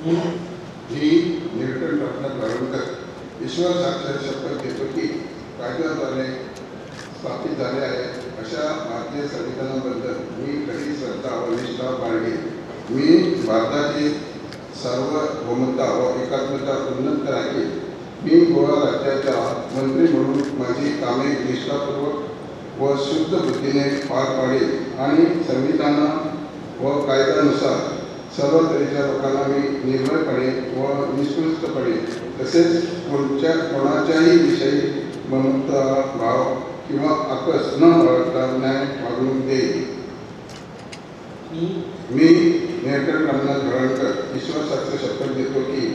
ही निरंतर प्रार्थना प्रारंभ ईश्वर साक्षात शपथ घेतो की कायद्याद्वारे स्थापित झाले आहे अशा भारतीय संविधानाबद्दल मी खरी श्रद्धा व निष्ठा बाळगेन. मी भारताची सार्वभौमता व एकात्मता उन्नत राखीन. मी गोवा राज्याचा मंत्री म्हणून माझी कामे निष्ठापूर्वक व शुद्ध बुद्धीने पार पाडेल आणि संविधान व कायद्यानुसार सर्व तऱ्हेच्या लोकांना मी निर्भयपणे व निष्पृष्टपणे तसेच कोणाच्याही विषयी ममता भाव किंवा आकस न बाळगता न्याय वागणूक देईल. मी निरंतर रामनाथ भरणकर ईश्वर साक्ष शपथ देतो की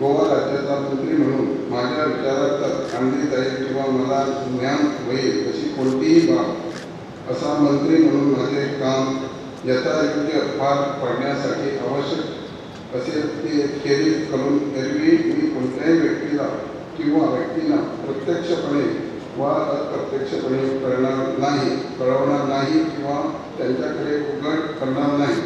गोवा राज्याचा मंत्री म्हणून माझ्या विचारात आणली जाईल किंवा मला ज्ञान होईल अशी कोणतीही बाब असा मंत्री म्हणून माझे काम यथायोग्य पार पाडण्यासाठी आवश्यक असेल ते केली करून एरवी मी कोणत्याही व्यक्तीला किंवा व्यक्तींना प्रत्यक्षपणे वा अप्रत्यक्षपणे कळवणार नाही किंवा त्यांच्याकडे उघड करणार नाही.